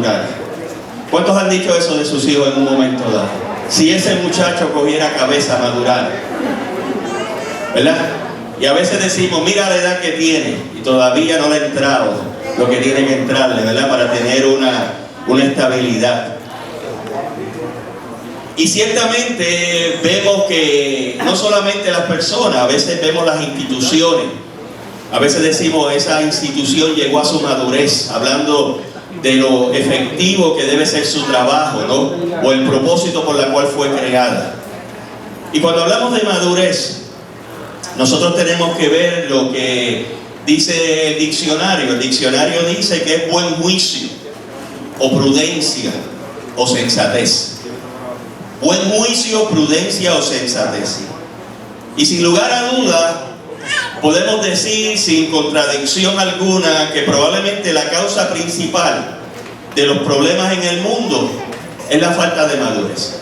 madurar. ¿Cuántos han dicho eso de sus hijos en un momento dado? Si ese muchacho cogiera cabeza, madurar, ¿verdad? Y a veces decimos, mira la edad que tiene y todavía no le ha entrado lo que tiene que entrarle, ¿verdad? Para tener una estabilidad. Y ciertamente vemos que no solamente las personas, a veces vemos las instituciones. A veces decimos, esa institución llegó a su madurez, hablando de lo efectivo que debe ser su trabajo, ¿no? O el propósito por el cual fue creada. Y cuando hablamos de madurez, nosotros tenemos que ver lo que dice el diccionario. El diccionario dice que es buen juicio, o prudencia, o sensatez. Buen juicio, prudencia o sensatez. Y sin lugar a duda, podemos decir sin contradicción alguna que probablemente la causa principal de los problemas en el mundo es la falta de madurez.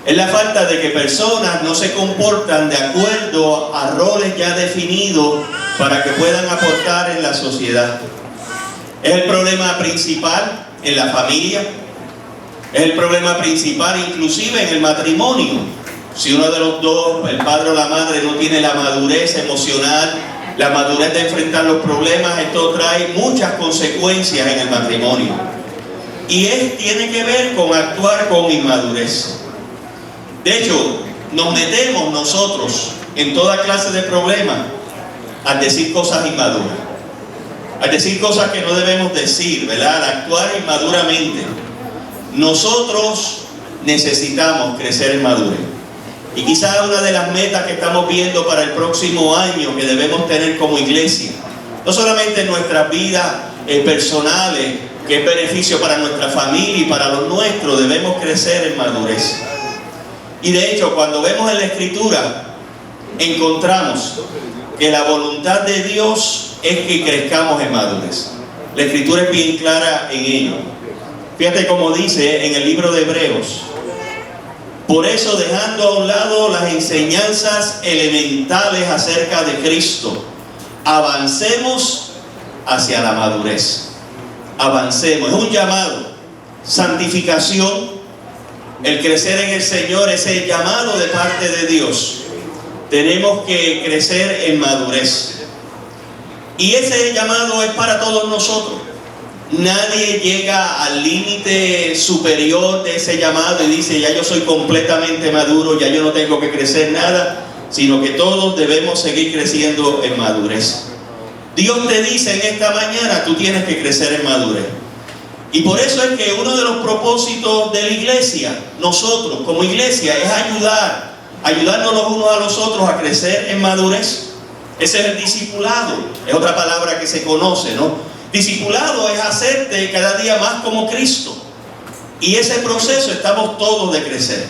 Es la falta de que personas no se comportan de acuerdo a roles ya definidos para que puedan aportar en la sociedad. Es el problema principal en la familia. Es el problema principal inclusive en el matrimonio. Si uno de los dos, el padre o la madre, no tiene la madurez emocional, la madurez de enfrentar los problemas, esto trae muchas consecuencias en el matrimonio. Y tiene que ver con actuar con inmadurez. De hecho, nos metemos nosotros en toda clase de problemas al decir cosas inmaduras, al decir cosas que no debemos decir, ¿verdad? Al actuar inmaduramente. Nosotros necesitamos crecer en madurez. Y quizás una de las metas que estamos viendo para el próximo año que debemos tener como iglesia, no solamente en nuestras vidas personales, que es beneficio para nuestra familia y para los nuestros, debemos crecer en madurez. Y de hecho, cuando vemos en la Escritura, encontramos que la voluntad de Dios es que crezcamos en madurez. La Escritura es bien clara en ello. Fíjate cómo dice en el libro de Hebreos: por eso, dejando a un lado las enseñanzas elementales acerca de Cristo, avancemos hacia la madurez. Avancemos, es un llamado. Santificación, el crecer en el Señor, es el llamado de parte de Dios. Tenemos que crecer en madurez. Y ese llamado es para todos nosotros. Nadie llega al límite superior de ese llamado y dice, ya yo soy completamente maduro, ya yo no tengo que crecer nada, sino que todos debemos seguir creciendo en madurez. Dios te dice en esta mañana, tú tienes que crecer en madurez. Y por eso es que uno de los propósitos de la iglesia, nosotros como iglesia, es ayudarnos los unos a los otros a crecer en madurez. Ese es el discipulado, es otra palabra que se conoce, ¿no? Discipulado es hacerte cada día más como Cristo. Y ese proceso estamos todos de crecer.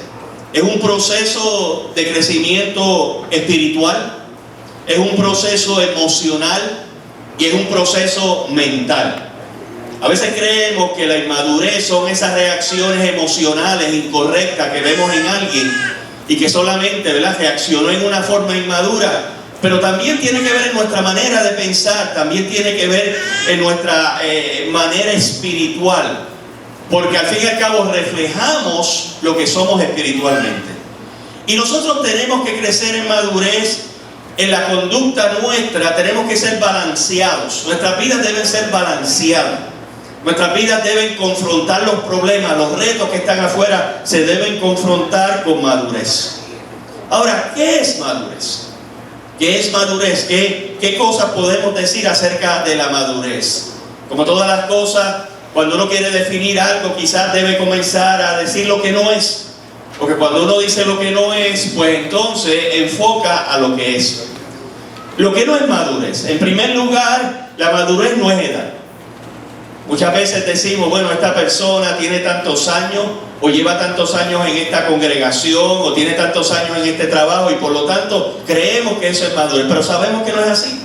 Es un proceso de crecimiento espiritual, es un proceso emocional y es un proceso mental. A veces creemos que la inmadurez son esas reacciones emocionales incorrectas que vemos en alguien y que solamente, ¿verdad?, reaccionó en una forma inmadura. Pero también tiene que ver en nuestra manera de pensar, también tiene que ver en nuestra manera espiritual. Porque al fin y al cabo reflejamos lo que somos espiritualmente. Y nosotros tenemos que crecer en madurez en la conducta nuestra, tenemos que ser balanceados. Nuestras vidas deben ser balanceadas. Nuestras vidas deben confrontar los problemas, los retos que están afuera, se deben confrontar con madurez. Ahora, ¿qué es madurez? ¿Qué es madurez? ¿Qué cosas podemos decir acerca de la madurez? Como todas las cosas, cuando uno quiere definir algo, quizás debe comenzar a decir lo que no es. Porque cuando uno dice lo que no es, pues entonces enfoca a lo que es. Lo que no es madurez. En primer lugar, la madurez no es edad. Muchas veces decimos, bueno, esta persona tiene tantos años, o lleva tantos años en esta congregación, o tiene tantos años en este trabajo, y por lo tanto creemos que eso es madurez. Pero sabemos que no es así.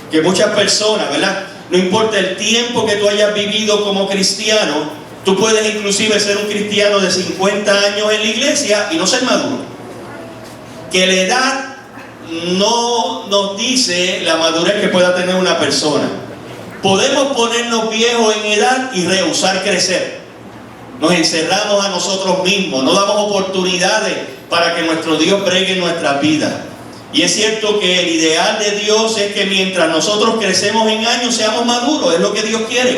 Que muchas personas, ¿verdad?, no importa el tiempo que tú hayas vivido como cristiano, tú puedes inclusive ser un cristiano de 50 años en la iglesia y no ser maduro. Que la edad no nos dice la madurez que pueda tener una persona. Podemos ponernos viejos en edad y rehusar crecer. Nos encerramos a nosotros mismos, no damos oportunidades para que nuestro Dios bregue en nuestras vidas. Y es cierto que el ideal de Dios es que mientras nosotros crecemos en años seamos maduros, es lo que Dios quiere.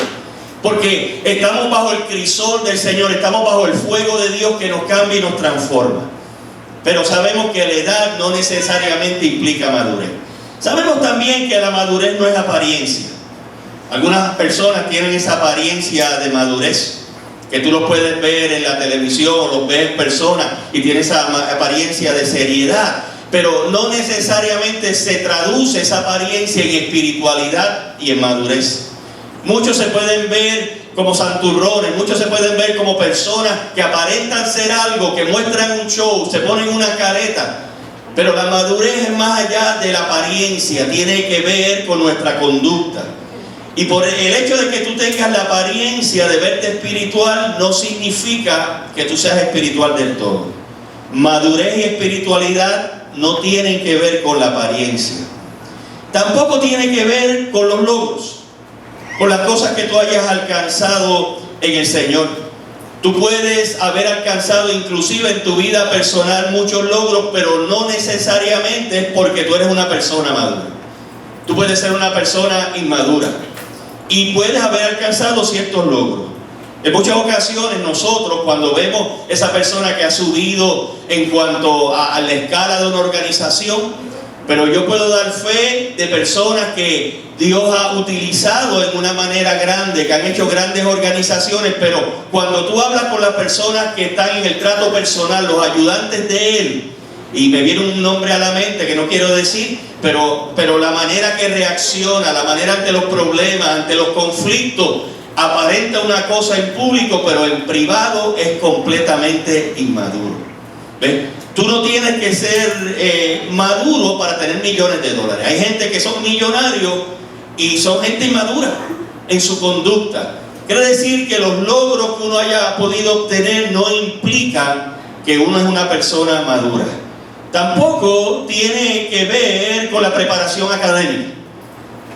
Porque estamos bajo el crisol del Señor, estamos bajo el fuego de Dios que nos cambia y nos transforma. Pero sabemos que la edad no necesariamente implica madurez. Sabemos también que la madurez no es apariencia. Algunas personas tienen esa apariencia de madurez, que tú los puedes ver en la televisión, los ves en persona y tiene esa apariencia de seriedad, pero no necesariamente se traduce esa apariencia en espiritualidad y en madurez. Muchos se pueden ver como santurrones, muchos se pueden ver como personas que aparentan ser algo, que muestran un show, se ponen una careta, pero la madurez es más allá de la apariencia, tiene que ver con nuestra conducta. Y por el hecho de que tú tengas la apariencia de verte espiritual, no significa que tú seas espiritual del todo. Madurez y espiritualidad no tienen que ver con la apariencia. Tampoco tiene que ver con los logros, con las cosas que tú hayas alcanzado en el Señor. Tú puedes haber alcanzado inclusive en tu vida personal muchos logros, pero no necesariamente es porque tú eres una persona madura. Tú puedes ser una persona inmadura y puedes haber alcanzado ciertos logros. En muchas ocasiones nosotros, cuando vemos esa persona que ha subido en cuanto a la escala de una organización, pero yo puedo dar fe de personas que Dios ha utilizado en una manera grande, que han hecho grandes organizaciones, pero cuando tú hablas con las personas que están en el trato personal, los ayudantes de Él, y me viene un nombre a la mente que no quiero decir, pero la manera que reacciona, la manera ante los problemas, ante los conflictos, aparenta una cosa en público, pero en privado es completamente inmaduro. ¿Ves? Tú no tienes que ser maduro para tener millones de dólares. Hay gente que son millonarios y son gente inmadura en su conducta. Quiere decir que los logros que uno haya podido obtener no implican que uno es una persona madura. Tampoco tiene que ver con la preparación académica.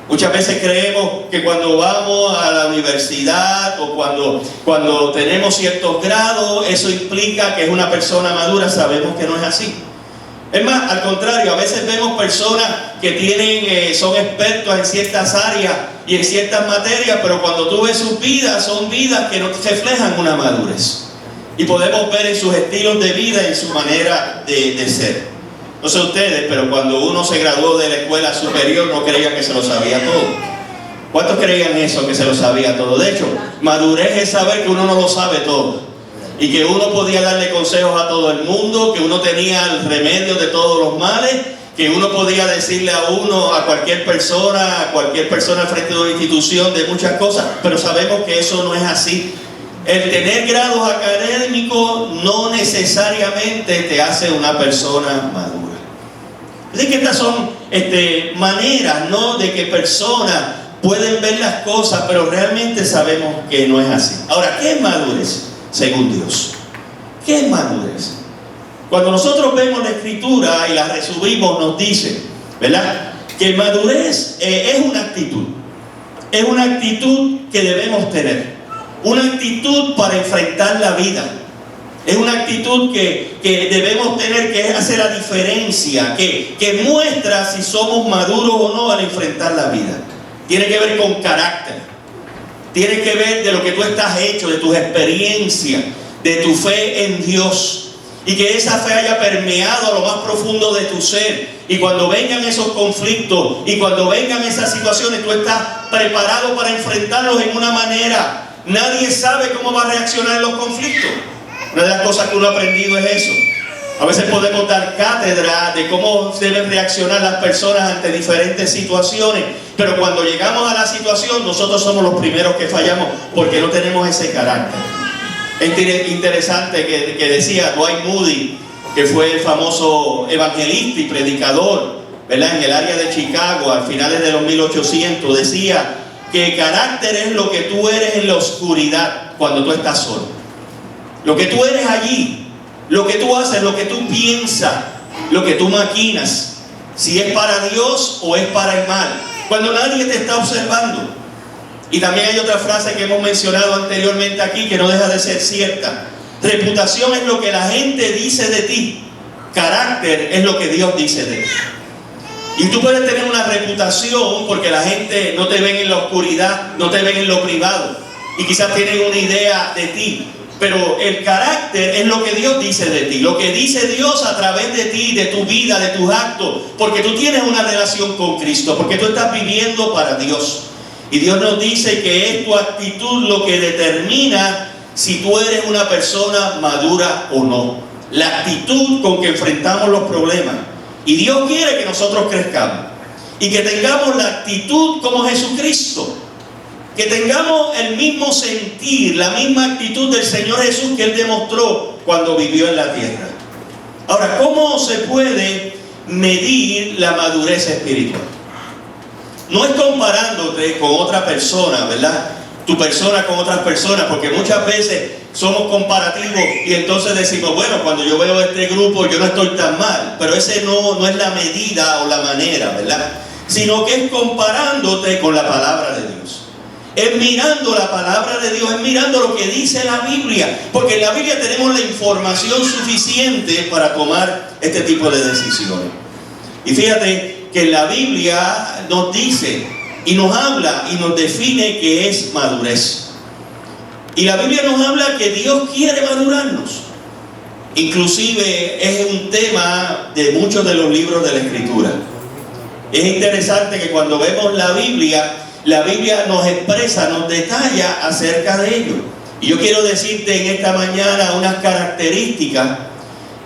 Muchas veces creemos que cuando vamos a la universidad o cuando tenemos ciertos grados, eso implica que es una persona madura. Sabemos que no es así. Es más, al contrario, a veces vemos personas que son expertos en ciertas áreas y en ciertas materias, pero cuando tú ves sus vidas, son vidas que no reflejan una madurez. Y podemos ver en sus estilos de vida, en su manera de ser. No sé ustedes, pero cuando uno se graduó de la escuela superior no creía que se lo sabía todo. ¿Cuántos creían eso, que se lo sabía todo? De hecho, madurez es saber que uno no lo sabe todo. Y que uno podía darle consejos a todo el mundo, que uno tenía el remedio de todos los males, que uno podía decirle a cualquier persona al frente de una institución de muchas cosas, pero sabemos que eso no es así. El tener grados académicos no necesariamente te hace una persona madura. Así que estas son maneras, ¿no?, de que personas pueden ver las cosas, pero realmente sabemos que no es así. Ahora, ¿qué es madurez según Dios? ¿Qué es madurez? Cuando nosotros vemos la Escritura y la resumimos, nos dice, ¿verdad?, que madurez es una actitud. Es una actitud que debemos tener. Una actitud para enfrentar la vida. Es una actitud que debemos tener, que es hacer la diferencia, que muestra si somos maduros o no al enfrentar la vida. Tiene que ver con carácter. Tiene que ver de lo que tú estás hecho, de tus experiencias, de tu fe en Dios. Y que esa fe haya permeado a lo más profundo de tu ser. Y cuando vengan esos conflictos y cuando vengan esas situaciones, tú estás preparado para enfrentarlos en una manera. Nadie sabe cómo va a reaccionar en los conflictos. Una de las cosas que uno ha aprendido es eso. A veces podemos dar cátedra de cómo deben reaccionar las personas ante diferentes situaciones, pero cuando llegamos a la situación, nosotros somos los primeros que fallamos porque no tenemos ese carácter. Es interesante que decía Dwight Moody, que fue el famoso evangelista y predicador, ¿verdad?, en el área de Chicago a finales de los 1800, decía que carácter es lo que tú eres en la oscuridad cuando tú estás solo. Lo que tú eres allí, lo que tú haces, lo que tú piensas, lo que tú maquinas, si es para Dios o es para el mal, cuando nadie te está observando. Y también hay otra frase que hemos mencionado anteriormente aquí que no deja de ser cierta. Reputación es lo que la gente dice de ti. Carácter es lo que Dios dice de ti. Y tú puedes tener una reputación porque la gente no te ven en la oscuridad, no te ven en lo privado. Y quizás tienen una idea de ti. Pero el carácter es lo que Dios dice de ti. Lo que dice Dios a través de ti, de tu vida, de tus actos. Porque tú tienes una relación con Cristo. Porque tú estás viviendo para Dios. Y Dios nos dice que es tu actitud lo que determina si tú eres una persona madura o no. La actitud con que enfrentamos los problemas. Y Dios quiere que nosotros crezcamos. Y que tengamos la actitud como Jesucristo. Que tengamos el mismo sentir, la misma actitud del Señor Jesús que Él demostró cuando vivió en la tierra. Ahora, ¿cómo se puede medir la madurez espiritual? No es comparándote con otra persona, ¿verdad? Tu persona con otras personas, porque muchas veces somos comparativos y entonces decimos, bueno, cuando yo veo este grupo yo no estoy tan mal, pero ese no es la medida o la manera, ¿verdad? Sino que es comparándote con la palabra de Dios. Es mirando la palabra de Dios, es mirando lo que dice la Biblia, porque en la Biblia tenemos la información suficiente para tomar este tipo de decisiones. Y fíjate que la Biblia nos dice y nos habla y nos define qué es madurez. Y la Biblia nos habla que Dios quiere madurarnos. Inclusive es un tema de muchos de los libros de la Escritura. Es interesante que cuando vemos la Biblia nos expresa, nos detalla acerca de ello. Y yo quiero decirte en esta mañana unas características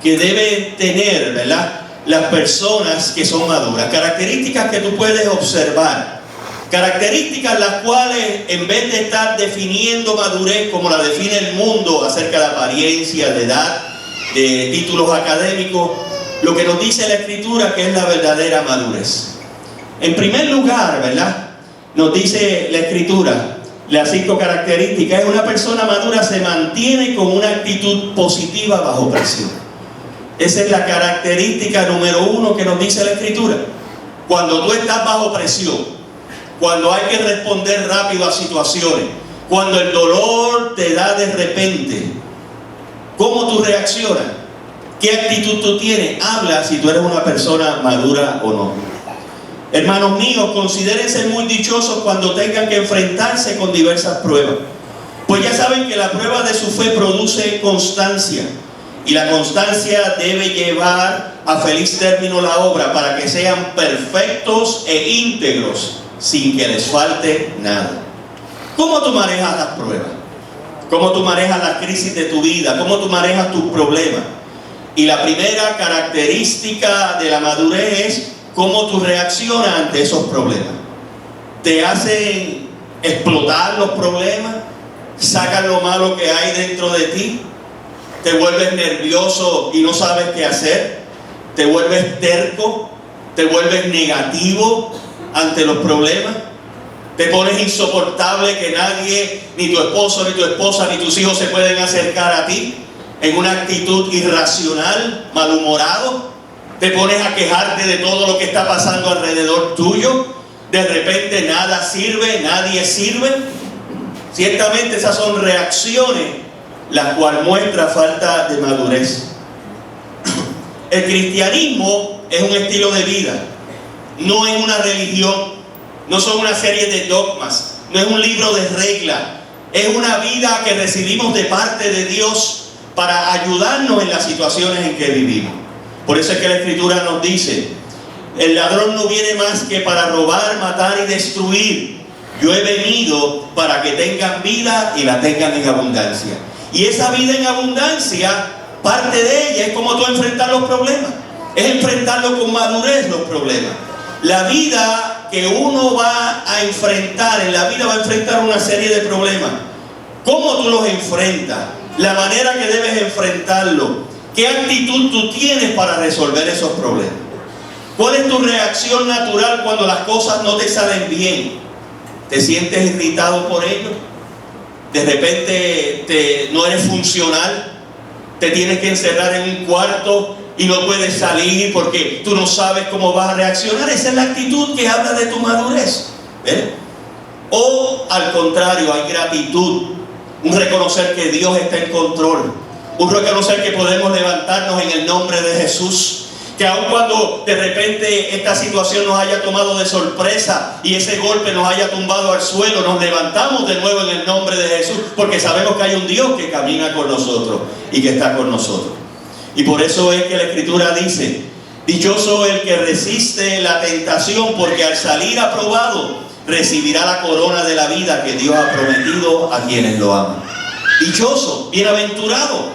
que deben tener, ¿verdad?, las personas que son maduras. Características que tú puedes observar. Características las cuales, en vez de estar definiendo madurez como la define el mundo acerca de apariencia, de edad, de títulos académicos, lo que nos dice la Escritura que es la verdadera madurez. En primer lugar, ¿verdad?, nos dice la Escritura, las 5 características, es una persona madura se mantiene con una actitud positiva bajo presión. Esa es la característica número 1 que nos dice la Escritura. Cuando tú estás bajo presión, cuando hay que responder rápido a situaciones, cuando el dolor te da de repente, ¿cómo tú reaccionas? ¿Qué actitud tú tienes? Habla si tú eres una persona madura o no. Hermanos míos, considérense muy dichosos cuando tengan que enfrentarse con diversas pruebas. Pues ya saben que la prueba de su fe produce constancia. Y la constancia debe llevar a feliz término la obra para que sean perfectos e íntegros sin que les falte nada. ¿Cómo tú manejas las pruebas? ¿Cómo tú manejas las crisis de tu vida? ¿Cómo tú manejas tus problemas? Y la primera característica de la madurez es cómo tú reaccionas ante esos problemas. ¿Te hacen explotar los problemas? ¿Sacan lo malo que hay dentro de ti? ¿Te vuelves nervioso y no sabes qué hacer? ¿Te vuelves terco? ¿Te vuelves negativo ante los problemas? ¿Te pones insoportable que nadie, ni tu esposo, ni tu esposa, ni tus hijos se pueden acercar a ti? ¿En una actitud irracional, malhumorado? ¿Te pones a quejarte de todo lo que está pasando alrededor tuyo? ¿De repente nada sirve, nadie sirve? Ciertamente esas son reacciones las cuales muestra falta de madurez. El cristianismo es un estilo de vida, no es una religión, no son una serie de dogmas, no es un libro de reglas, es una vida que recibimos de parte de Dios para ayudarnos en las situaciones en que vivimos. Por eso es que la Escritura nos dice, el ladrón no viene más que para robar, matar y destruir. Yo he venido para que tengan vida y la tengan en abundancia. Y esa vida en abundancia, parte de ella es como tú enfrentar los problemas. Es enfrentarlo con madurez los problemas. La vida que uno va a enfrentar, en la vida va a enfrentar una serie de problemas. ¿Cómo tú los enfrentas? La manera que debes enfrentarlo. ¿Qué actitud tú tienes para resolver esos problemas? ¿Cuál es tu reacción natural cuando las cosas no te salen bien? ¿Te sientes irritado por ello? ¿De repente no eres funcional? ¿Te tienes que encerrar en un cuarto y no puedes salir porque tú no sabes cómo vas a reaccionar? Esa es la actitud que habla de tu madurez. ¿Ves? O al contrario, hay gratitud, un reconocer que Dios está en control, un reconocer que podemos levantarnos en el nombre de Jesús. Que aun cuando de repente esta situación nos haya tomado de sorpresa y ese golpe nos haya tumbado al suelo, nos levantamos de nuevo en el nombre de Jesús, porque sabemos que hay un Dios que camina con nosotros y que está con nosotros. Y por eso es que la Escritura dice: dichoso el que resiste la tentación, porque al salir aprobado recibirá la corona de la vida que Dios ha prometido a quienes lo aman. Dichoso, bienaventurado,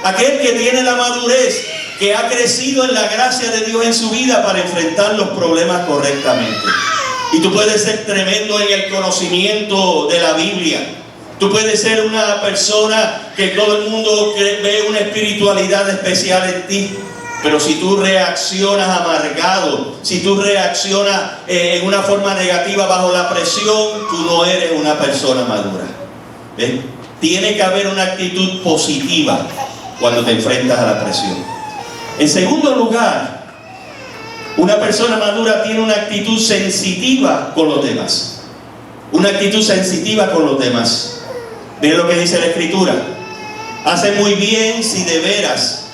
aquel que tiene la madurez, que ha crecido en la gracia de Dios en su vida para enfrentar los problemas correctamente. Y tú puedes ser tremendo en el conocimiento de la Biblia. Tú puedes ser una persona que todo el mundo ve una espiritualidad especial en ti. Pero si tú reaccionas amargado, si tú reaccionas en una forma negativa bajo la presión, tú no eres una persona madura. ¿Ves? Tiene que haber una actitud positiva cuando te enfrentas a la presión. En segundo lugar, una persona madura tiene una actitud sensitiva con los demás. Una actitud sensitiva con los demás. Miren lo que dice la Escritura: hace muy bien si de veras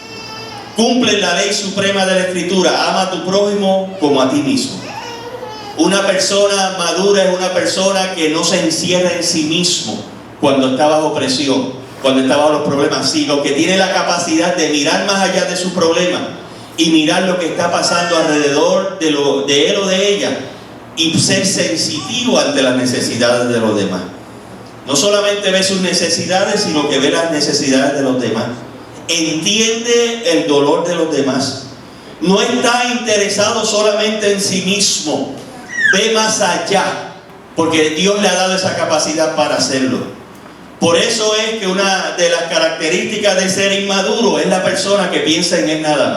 cumplen la ley suprema de la Escritura: ama a tu prójimo como a ti mismo. Una persona madura es una persona que no se encierra en sí mismo cuando está bajo presión, cuando está bajo los problemas, sino que tiene la capacidad de mirar más allá de su problema y mirar lo que está pasando alrededor de él o de ella y ser sensitivo ante las necesidades de los demás. No solamente ve sus necesidades, sino que ve las necesidades de los demás. Entiende el dolor de los demás. No está interesado solamente en sí mismo, ve más allá, porque Dios le ha dado esa capacidad para hacerlo. Por eso es que una de las características de ser inmaduro es la persona que piensa en él nada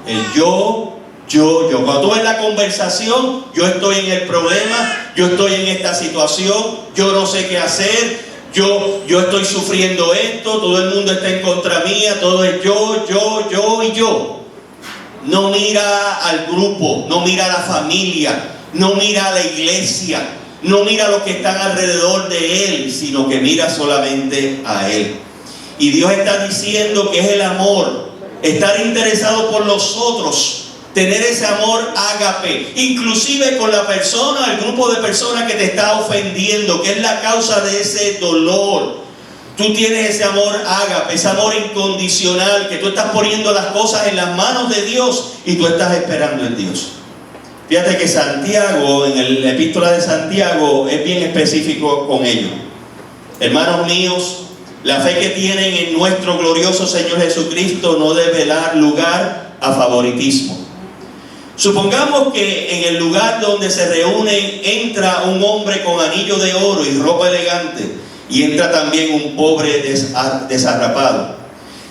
más. El yo. Cuando tú ves la conversación, yo estoy en el problema, yo estoy en esta situación, yo no sé qué hacer, yo estoy sufriendo esto, todo el mundo está en contra mía, todo es yo y yo. No mira al grupo, no mira a la familia, no mira a la iglesia, no mira a los que están alrededor de él, sino que mira solamente a él. Y Dios está diciendo que es el amor, estar interesado por los otros, tener ese amor ágape, inclusive con la persona, el grupo de personas que te está ofendiendo, que es la causa de ese dolor. Tú tienes ese amor ágape, ese amor incondicional, que tú estás poniendo las cosas en las manos de Dios y tú estás esperando en Dios. Fíjate que Santiago, en la epístola de Santiago, es bien específico con ello. Hermanos míos, la fe que tienen en nuestro glorioso Señor Jesucristo no debe dar lugar a favoritismo. Supongamos que en el lugar donde se reúnen entra un hombre con anillo de oro y ropa elegante, y entra también un pobre desarrapado.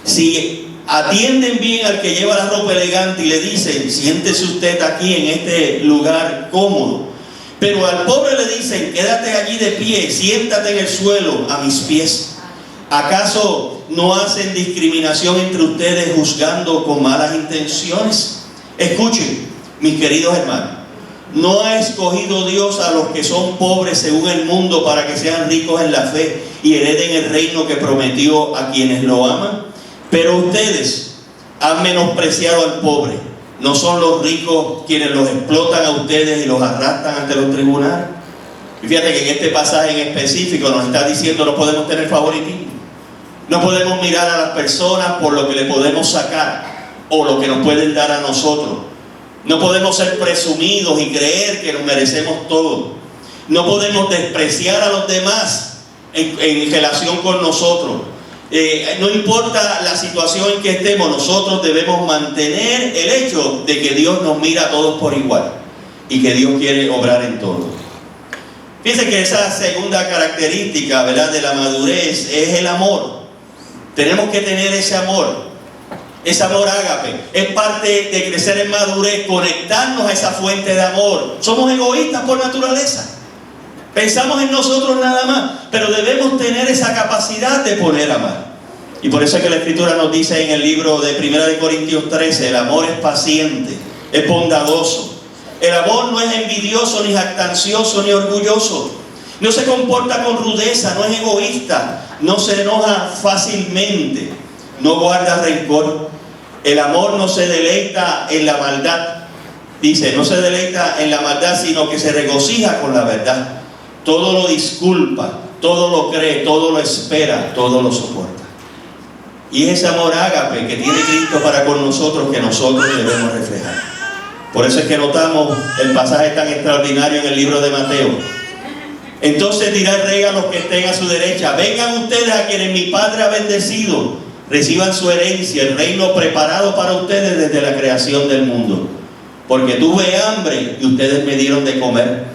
Si atienden bien al que lleva la ropa elegante y le dicen: siéntese usted aquí en este lugar cómodo, pero al pobre le dicen: quédate allí de pie, siéntate en el suelo a mis pies, ¿acaso no hacen discriminación entre ustedes juzgando con malas intenciones? Escuchen, mis queridos hermanos, ¿no ha escogido Dios a los que son pobres según el mundo para que sean ricos en la fe y hereden el reino que prometió a quienes lo aman? Pero ustedes han menospreciado al pobre. ¿No son los ricos quienes los explotan a ustedes y los arrastran ante los tribunales? Y fíjate que en este pasaje en específico nos está diciendo: no podemos tener favoritismo. No podemos mirar a las personas por lo que le podemos sacar o lo que nos pueden dar a nosotros. No podemos ser presumidos y creer que nos merecemos todo. No podemos despreciar a los demás en relación con nosotros. No importa la situación en que estemos, nosotros debemos mantener el hecho de que Dios nos mira a todos por igual y que Dios quiere obrar en todo. Fíjense que esa segunda característica, ¿verdad?, de la madurez es el amor. Tenemos que tener ese amor ágape. Es parte de crecer en madurez, conectarnos a esa fuente de amor. Somos egoístas por naturaleza. Pensamos en nosotros nada más, pero debemos tener esa capacidad de poder amar. Y por eso es que la Escritura nos dice en el libro de 1 Corintios 13, el amor es paciente, es bondadoso. El amor no es envidioso, ni jactancioso, ni orgulloso. No se comporta con rudeza, no es egoísta, no se enoja fácilmente, no guarda rencor. El amor no se deleita en la maldad. Dice, no se deleita en la maldad, sino que se regocija con la verdad. Todo lo disculpa, todo lo cree, todo lo espera, todo lo soporta. Y es ese amor ágape que tiene Cristo para con nosotros que nosotros debemos reflejar. Por eso es que notamos el pasaje tan extraordinario en el libro de Mateo. Entonces dirá el rey a los que estén a su derecha: vengan ustedes a quienes mi Padre ha bendecido, reciban su herencia, el reino preparado para ustedes desde la creación del mundo. Porque tuve hambre y ustedes me dieron de comer,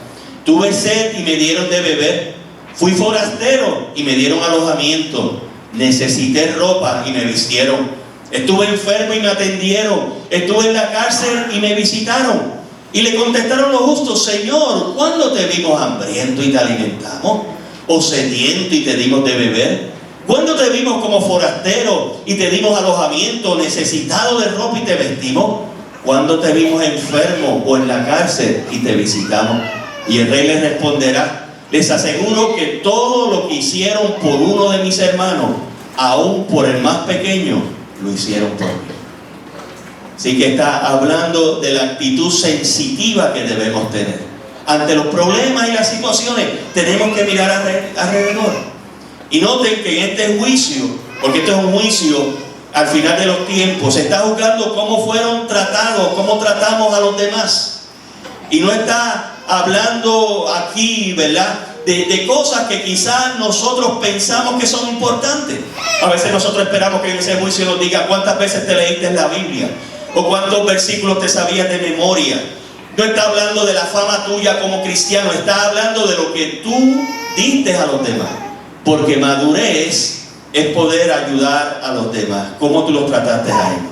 tuve sed y me dieron de beber, fui forastero y me dieron alojamiento, necesité ropa y me vistieron, estuve enfermo y me atendieron, estuve en la cárcel y me visitaron. Y le contestaron los justos: Señor, ¿cuándo te vimos hambriento y te alimentamos? ¿O sediento y te dimos de beber? ¿Cuándo te vimos como forastero y te dimos alojamiento, necesitado de ropa y te vestimos? ¿Cuándo te vimos enfermo o en la cárcel y te visitamos? Y el rey les responderá: les aseguro que todo lo que hicieron por uno de mis hermanos, aún por el más pequeño, lo hicieron por mí. Así que está hablando de la actitud sensitiva que debemos tener. Ante los problemas y las situaciones, tenemos que mirar alrededor. Y noten que en este juicio, porque esto es un juicio al final de los tiempos, se está juzgando cómo fueron tratados, cómo tratamos a los demás. Y no está hablando aquí, ¿verdad?, de cosas que quizás nosotros pensamos que son importantes. A veces nosotros esperamos que en ese juicio nos diga cuántas veces te leíste la Biblia, o cuántos versículos te sabías de memoria. No está hablando de la fama tuya como cristiano, está hablando de lo que tú diste a los demás. Porque madurez es poder ayudar a los demás. ¿Cómo tú los trataste a ellos?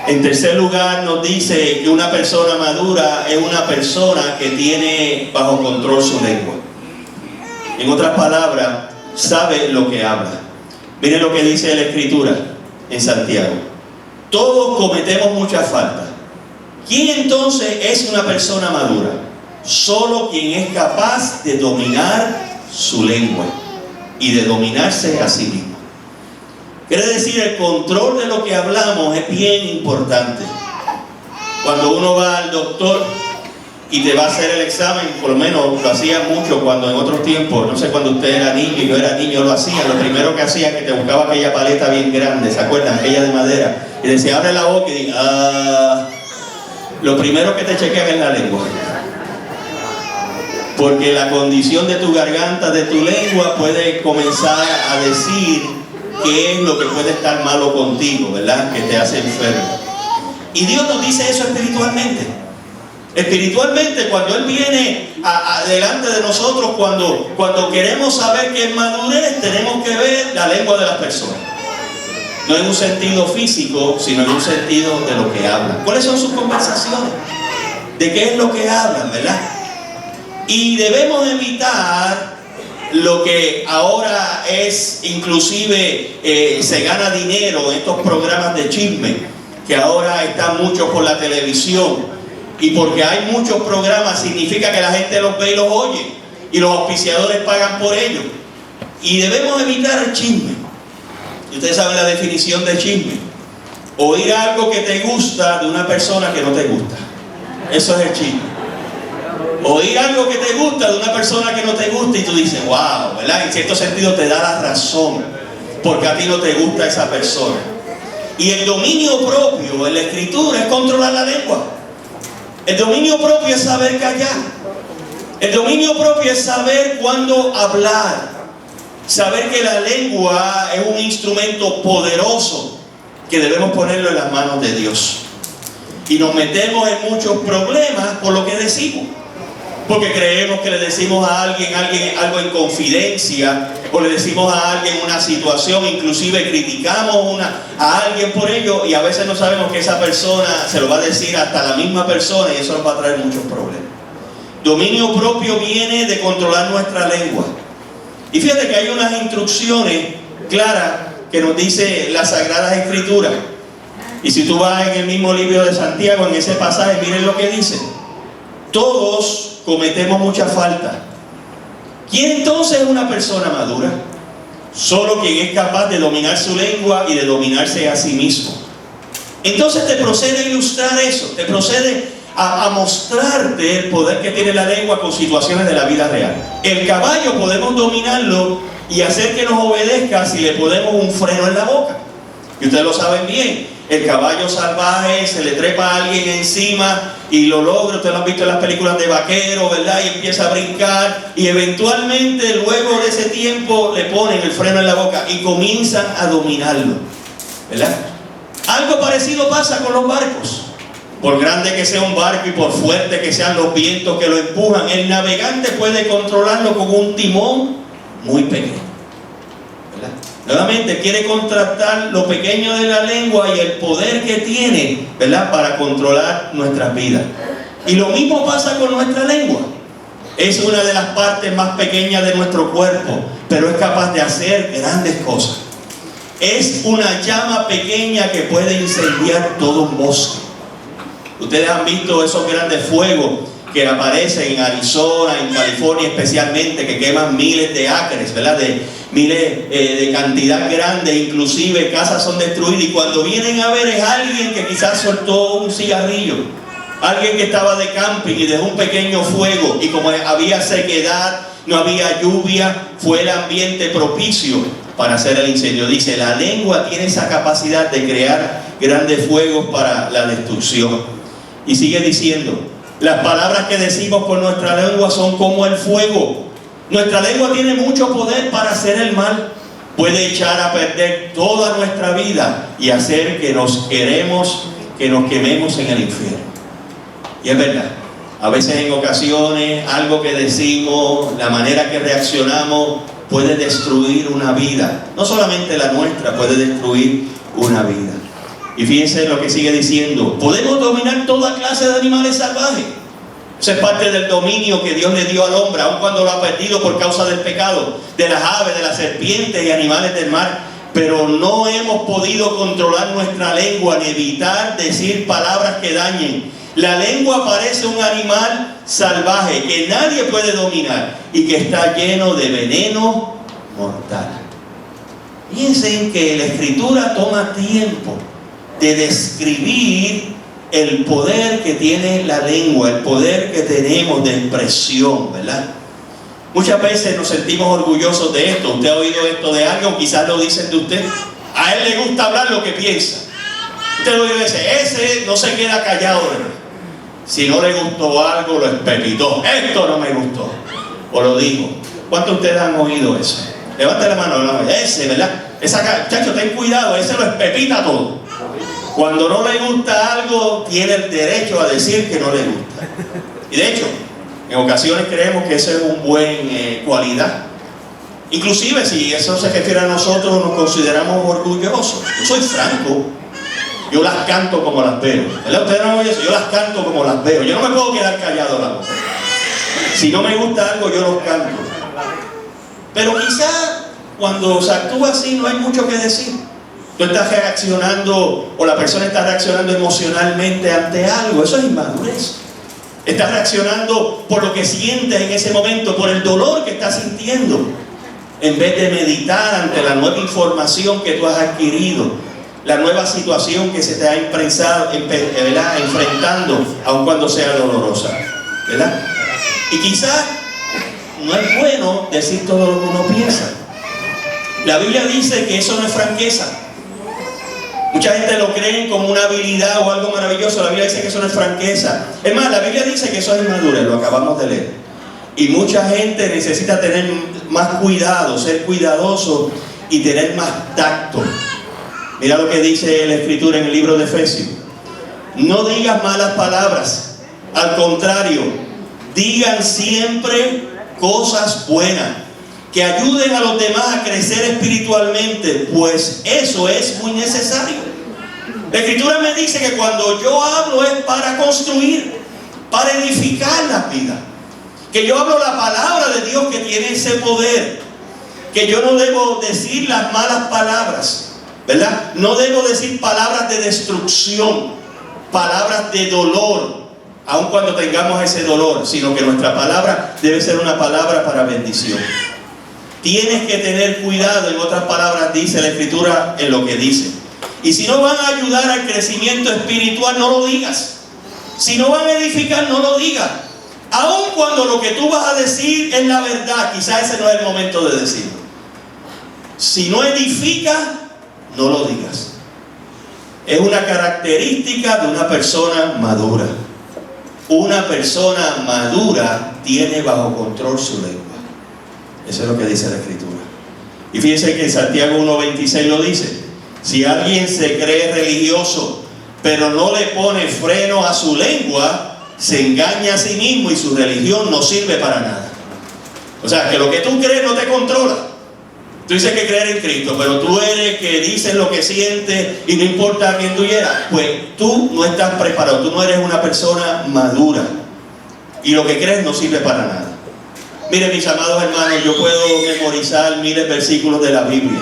En tercer lugar, nos dice que una persona madura es una persona que tiene bajo control su lengua. En otras palabras, sabe lo que habla. Miren lo que dice la Escritura en Santiago: todos cometemos muchas faltas. ¿Quién entonces es una persona madura? Solo quien es capaz de dominar su lengua y de dominarse a sí mismo. Quiere decir, el control de lo que hablamos es bien importante. Cuando uno va al doctor y te va a hacer el examen, por lo menos lo hacía mucho cuando en otros tiempos, no sé, cuando usted era niño y yo era niño, lo hacía. Lo primero que hacía es que te buscaba aquella paleta bien grande, ¿se acuerdan? Aquella de madera. Y decía: abre la boca y diga, lo primero que te chequean es la lengua. Porque la condición de tu garganta, de tu lengua, puede comenzar a decir qué es lo que puede estar malo contigo, ¿verdad?, que te hace enfermo. Y Dios nos dice eso espiritualmente. Espiritualmente, cuando Él viene delante de nosotros, cuando queremos saber qué es madurez, tenemos que ver la lengua de las personas. No en un sentido físico, sino en un sentido de lo que hablan. ¿Cuáles son sus conversaciones? ¿De qué es lo que hablan, verdad? Y debemos evitar lo que ahora es, inclusive, se gana dinero en estos programas de chisme, que ahora están muchos por la televisión. Y porque hay muchos programas, significa que la gente los ve y los oye, y los auspiciadores pagan por ellos. Y debemos evitar el chisme. Y ustedes saben la definición de chisme: oír algo que te gusta de una persona que no te gusta. Eso es el chisme. Oír algo que te gusta de una persona que no te gusta y tú dices: wow, ¿verdad? En cierto sentido te da la razón, porque a ti no te gusta esa persona. Y el dominio propio en la Escritura es controlar la lengua. El dominio propio es saber callar. El dominio propio es saber cuándo hablar. Saber que la lengua es un instrumento poderoso que debemos ponerlo en las manos de Dios. Y nos metemos en muchos problemas por lo que decimos. Porque creemos que le decimos a alguien algo en confidencia, o le decimos a alguien una situación, inclusive criticamos a alguien por ello, y a veces no sabemos que esa persona se lo va a decir hasta la misma persona, y eso nos va a traer muchos problemas. Dominio propio viene de controlar nuestra lengua. Y fíjate que hay unas instrucciones claras que nos dice las Sagradas Escrituras. Y si tú vas en el mismo libro de Santiago, en ese pasaje, miren lo que dice: todos cometemos mucha falta. ¿Quién entonces es una persona madura? Solo quien es capaz de dominar su lengua y de dominarse a sí mismo. Entonces te procede a ilustrar eso, te procede a mostrarte el poder que tiene la lengua con situaciones de la vida real. El caballo podemos dominarlo y hacer que nos obedezca si le ponemos un freno en la boca. Y ustedes lo saben bien, el caballo salvaje se le trepa a alguien encima y lo logra. Ustedes lo han visto en las películas de vaqueros, ¿verdad? Y empieza a brincar y eventualmente luego de ese tiempo le ponen el freno en la boca y comienzan a dominarlo, ¿verdad? Algo parecido pasa con los barcos. Por grande que sea un barco y por fuerte que sean los vientos que lo empujan, el navegante puede controlarlo con un timón muy pequeño, ¿verdad? Nuevamente quiere contrastar lo pequeño de la lengua y el poder que tiene, ¿verdad?, para controlar nuestras vidas. Y lo mismo pasa con nuestra lengua. Es una de las partes más pequeñas de nuestro cuerpo, pero es capaz de hacer grandes cosas. Es una llama pequeña que puede incendiar todo un bosque. Ustedes han visto esos grandes fuegos que aparecen en Arizona, en California especialmente, que queman miles de acres, ¿verdad? De miles de cantidad grande, inclusive casas son destruidas, y cuando vienen a ver es alguien que quizás soltó un cigarrillo, alguien que estaba de camping y dejó un pequeño fuego, y como había sequedad, no había lluvia, fue el ambiente propicio para hacer el incendio. Dice, la lengua tiene esa capacidad de crear grandes fuegos para la destrucción. Y sigue diciendo, las palabras que decimos con nuestra lengua son como el fuego. Nuestra lengua tiene mucho poder para hacer el mal. Puede echar a perder toda nuestra vida y hacer que nos quememos en el infierno. Y es verdad, a veces en ocasiones algo que decimos, la manera que reaccionamos puede destruir una vida. No solamente la nuestra, puede destruir una vida. Y fíjense lo que sigue diciendo, podemos dominar toda clase de animales salvajes. Eso es parte del dominio que Dios le dio al hombre, aun cuando lo ha perdido por causa del pecado, de las aves, de las serpientes y animales del mar. Pero no hemos podido controlar nuestra lengua ni evitar decir palabras que dañen. La lengua parece un animal salvaje que nadie puede dominar y que está lleno de veneno mortal. Piensen que la Escritura toma tiempo de describir el poder que tiene la lengua, el poder que tenemos de expresión, ¿verdad? Muchas veces nos sentimos orgullosos de esto. Usted ha oído esto de alguien, o quizás lo dicen de usted. A él le gusta hablar lo que piensa. Usted lo oye decir, ese no se queda callado, ¿verdad? Si no le gustó algo, lo espepitó. Esto no me gustó. O lo dijo. ¿Cuántos de ustedes han oído eso? Levante la mano, ese, ¿verdad? Chacho, ten cuidado, ese lo espepita todo. Cuando no le gusta algo, tiene el derecho a decir que no le gusta. Y de hecho, en ocasiones creemos que esa es una buena cualidad. Inclusive, si eso se refiere a nosotros, nos consideramos orgullosos. Yo soy franco. Yo las canto como las veo. ¿Verdad? Ustedes no oyen eso. Yo las canto como las veo. Yo no me puedo quedar callado la boca. Si no me gusta algo, yo los canto. Pero quizá cuando se actúa así no hay mucho que decir. Tú estás reaccionando, o la persona está reaccionando emocionalmente ante algo. Eso es inmadurez. Estás reaccionando por lo que sientes en ese momento, por el dolor que estás sintiendo, en vez de meditar ante la nueva información que tú has adquirido, la nueva situación que se te ha enfrentando, aun cuando sea dolorosa, ¿verdad? Y quizás no es bueno decir todo lo que uno piensa. La Biblia dice que eso no es franqueza. Mucha gente lo cree como una habilidad o algo maravilloso. La Biblia dice que eso no es franqueza. Es más, la Biblia dice que eso es inmadurez, lo acabamos de leer. Y mucha gente necesita tener más cuidado, ser cuidadoso y tener más tacto. Mira lo que dice la Escritura en el libro de Efesios. No digas malas palabras. Al contrario, digan siempre cosas buenas, que ayuden a los demás a crecer espiritualmente, pues eso es muy necesario. La Escritura me dice que cuando yo hablo es para construir, para edificar la vida. Que yo hablo la palabra de Dios que tiene ese poder. Que yo no debo decir las malas palabras, ¿verdad? No debo decir palabras de destrucción, palabras de dolor, aun cuando tengamos ese dolor, sino que nuestra palabra debe ser una palabra para bendición. Tienes que tener cuidado, en otras palabras dice la Escritura, en lo que dice. Y si no van a ayudar al crecimiento espiritual, no lo digas. Si no van a edificar, no lo digas. Aun cuando lo que tú vas a decir es la verdad, quizás ese no es el momento de decirlo. Si no edifica, no lo digas. Es una característica de una persona madura. Una persona madura tiene bajo control su lengua. Eso es lo que dice la Escritura. Y fíjense que en Santiago 1:26 lo dice. Si alguien se cree religioso, pero no le pone freno a su lengua, se engaña a sí mismo y su religión no sirve para nada. O sea, que lo que tú crees no te controla. Tú dices que creer en Cristo, pero tú eres que dices lo que sientes y no importa a quién tú hieras. Pues tú no estás preparado, tú no eres una persona madura. Y lo que crees no sirve para nada. Miren, mis amados hermanos, yo puedo memorizar miles de versículos de la Biblia.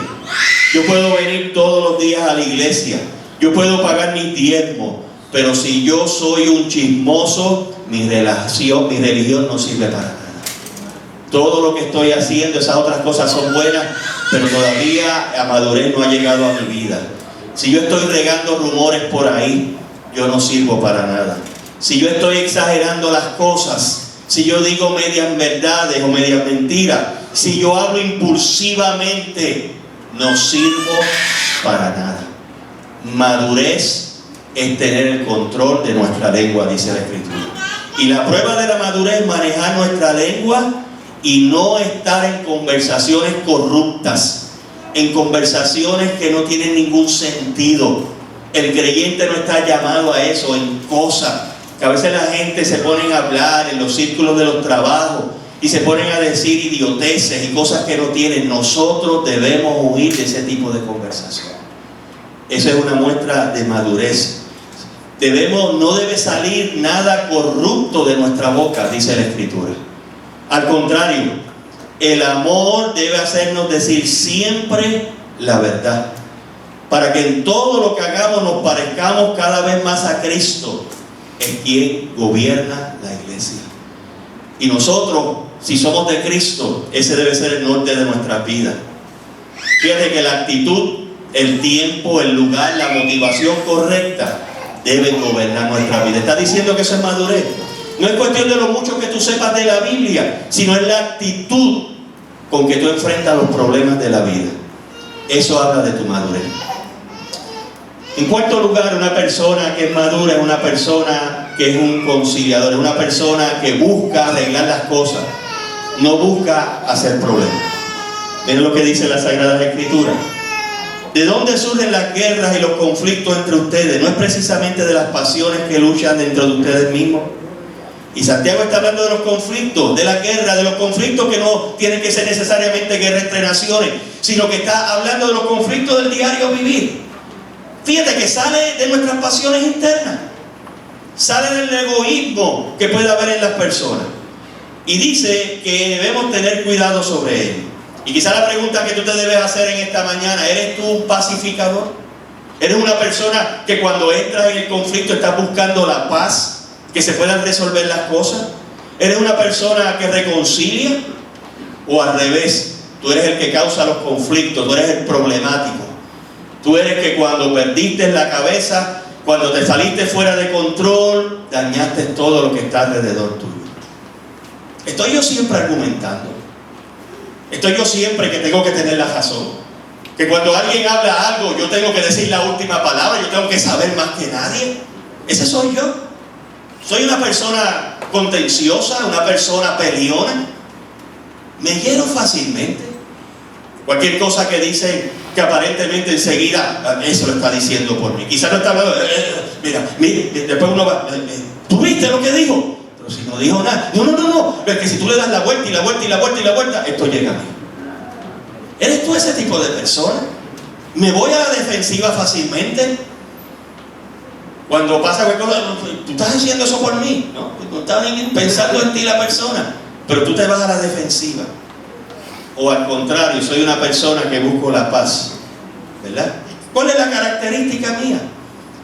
Yo puedo venir todos los días a la iglesia. Yo puedo pagar mi diezmo. Pero si yo soy un chismoso, mi religión no sirve para nada. Todo lo que estoy haciendo, esas otras cosas son buenas, pero todavía la madurez no ha llegado a mi vida. Si yo estoy regando rumores por ahí, yo no sirvo para nada. Si yo estoy exagerando las cosas, si yo digo medias verdades o medias mentiras, si yo hablo impulsivamente, no sirvo para nada. Madurez es tener el control de nuestra lengua, dice la Escritura. Y la prueba de la madurez es manejar nuestra lengua y no estar en conversaciones corruptas, en conversaciones que no tienen ningún sentido. El creyente no está llamado a eso, en cosas que a veces la gente se pone a hablar en los círculos de los trabajos y se ponen a decir idioteces y cosas que no tienen. Nosotros debemos huir de ese tipo de conversación. Eso es una muestra de madurez. No debe salir nada corrupto de nuestra boca, dice la Escritura. Al contrario, el amor debe hacernos decir siempre la verdad, para que en todo lo que hagamos nos parezcamos cada vez más a Cristo, en quien gobierna la iglesia. Y nosotros, si somos de Cristo, ese debe ser el norte de nuestra vida. Fíjate que la actitud, el tiempo, el lugar, la motivación correcta deben gobernar nuestra vida. Está diciendo que eso es madurez. No es cuestión de lo mucho que tú sepas de la Biblia, sino es la actitud con que tú enfrentas los problemas de la vida. Eso habla de tu madurez. En cuarto lugar, una persona que es madura es una persona que es un conciliador, es una persona que busca arreglar las cosas, no busca hacer problemas. Miren lo que dice la Sagrada Escritura. ¿De dónde surgen las guerras y los conflictos entre ustedes? ¿No es precisamente de las pasiones que luchan dentro de ustedes mismos? Y Santiago está hablando de los conflictos, de la guerra, de los conflictos que no tienen que ser necesariamente guerra entre naciones, sino que está hablando de los conflictos del diario vivir. Fíjate que sale de nuestras pasiones internas, sale del egoísmo que puede haber en las personas. Y dice que debemos tener cuidado sobre ello. Y quizá la pregunta que tú te debes hacer en esta mañana: ¿eres tú un pacificador? ¿Eres una persona que cuando entras en el conflicto estás buscando la paz, que se puedan resolver las cosas? ¿Eres una persona que reconcilia? ¿O al revés, tú eres el que causa los conflictos, tú eres el problemático? Tú eres que cuando perdiste la cabeza, cuando te saliste fuera de control, dañaste todo lo que está alrededor tuyo. Estoy yo siempre argumentando. Estoy yo siempre que tengo que tener la razón. Que cuando alguien habla algo, yo tengo que decir la última palabra, yo tengo que saber más que nadie. Ese soy yo. Soy una persona contenciosa, una persona peleona. Me hiero fácilmente. Cualquier cosa que dicen que aparentemente enseguida, eso lo está diciendo por mí. Quizás no está hablando, mira, después uno va, ¿tú viste lo que dijo? Pero si no dijo nada. No, es que si tú le das la vuelta y la vuelta y la vuelta y la vuelta, esto llega a mí. ¿Eres tú ese tipo de persona? ¿Me voy a la defensiva fácilmente? Cuando pasa cualquier cosa, tú estás haciendo eso por mí, ¿no? No estás pensando en ti la persona, pero tú te vas a la defensiva. O al contrario, soy una persona que busco la paz, ¿verdad? ¿Cuál es la característica mía?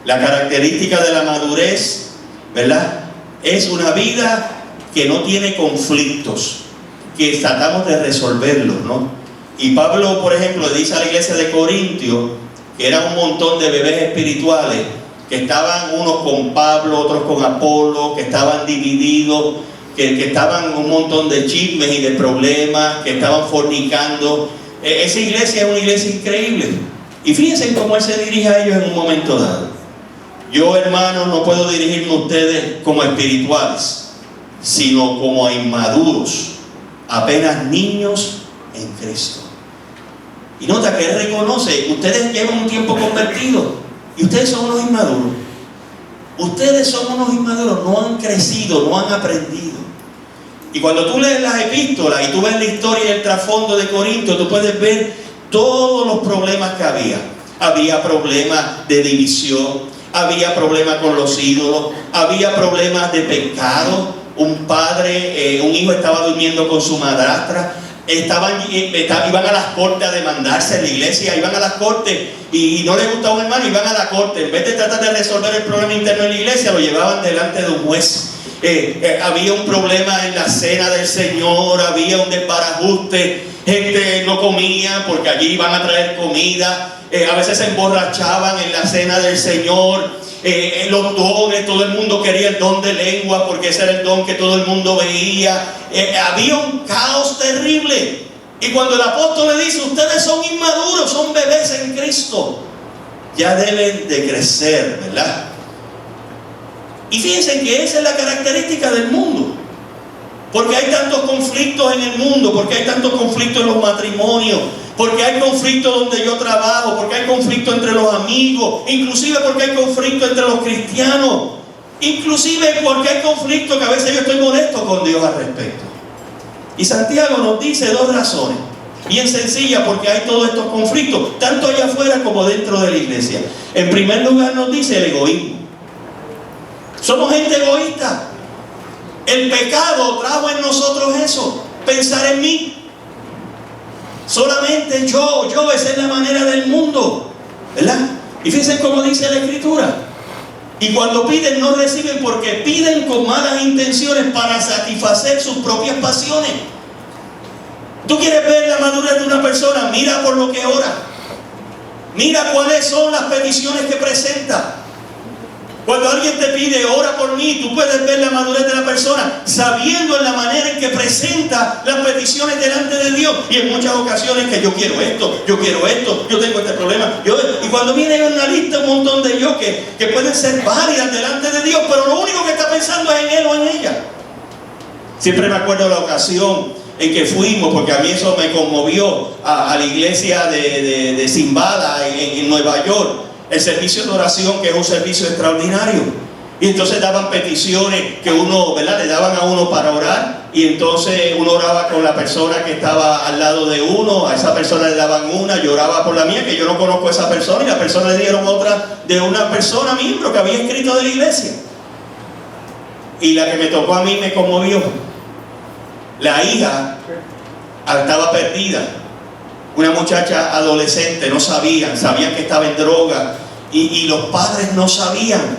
La característica de la madurez, ¿verdad? es una vida que no tiene conflictos, que tratamos de resolverlos, ¿no? Y Pablo, por ejemplo, le dice a la iglesia de Corintio, que eran un montón de bebés espirituales, que estaban unos con Pablo, otros con Apolo, que estaban divididos, que estaban un montón de chismes y de problemas, que estaban fornicando. Esa iglesia es una iglesia increíble. Y fíjense cómo él se dirige a ellos en un momento dado. Yo, hermanos, no puedo dirigirme a ustedes como espirituales, sino como a inmaduros, apenas niños en Cristo. Y nota que él reconoce, ustedes llevan un tiempo convertidos y ustedes son unos inmaduros. Ustedes son unos inmaduros, no han crecido, no han aprendido. Y cuando tú lees las epístolas y tú ves la historia y el trasfondo de Corinto, tú puedes ver todos los problemas que había. Había problemas de división, había problemas con los ídolos, había problemas de pecado. Un padre, un hijo estaba durmiendo con su madrastra, iban a las cortes a demandarse en la iglesia, iban a las cortes y no les gustaba un hermano, iban a la corte. En vez de tratar de resolver el problema interno en la iglesia, lo llevaban delante de un juez. Había un problema en la cena del Señor, había un desbarajuste, gente no comía porque allí iban a traer comida, a veces se emborrachaban en la cena del Señor. Los dones, todo el mundo quería el don de lengua porque ese era el don que todo el mundo veía. Había un caos terrible. Y cuando el apóstol le dice, ustedes son inmaduros, son bebés en Cristo, ya deben de crecer, ¿verdad? Y fíjense que esa es la característica del mundo. Porque hay tantos conflictos en el mundo, porque hay tantos conflictos en los matrimonios, porque hay conflictos donde yo trabajo, porque hay conflictos entre los amigos, inclusive porque hay conflictos entre los cristianos, inclusive porque hay conflictos que a veces yo estoy molesto con Dios al respecto. Y Santiago nos dice dos razones, bien sencillas, porque hay todos estos conflictos, tanto allá afuera como dentro de la iglesia. En primer lugar nos dice el egoísmo. Somos gente egoísta. El pecado trajo en nosotros eso, pensar en mí. Solamente yo, esa es la manera del mundo, ¿verdad? Y fíjense cómo dice la Escritura. Y cuando piden no reciben porque piden con malas intenciones para satisfacer sus propias pasiones. ¿Tú quieres ver la madurez de una persona? Mira por lo que ora. Mira cuáles son las peticiones que presenta. Cuando alguien te pide, ora por mí, tú puedes ver la madurez de la persona sabiendo en la manera en que presenta las peticiones delante de Dios. Y en muchas ocasiones que yo quiero esto, yo tengo este problema. Y cuando viene una lista, un montón de yo que pueden ser válidas delante de Dios, pero lo único que está pensando es en él o en ella. Siempre me acuerdo la ocasión en que fuimos, porque a mí eso me conmovió, a la iglesia de Zimbabwe en Nueva York. El servicio de oración, que es un servicio extraordinario. Y entonces daban peticiones que uno, ¿verdad? Le daban a uno para orar. Y entonces uno oraba con la persona que estaba al lado de uno. A esa persona le daban una, yo oraba por la mía, que yo no conozco a esa persona. Y la persona le dieron otra de una persona, miembro, que había escrito de la iglesia. Y la que me tocó a mí me conmovió. La hija estaba perdida. Una muchacha adolescente, no sabían que estaba en droga y los padres no sabían.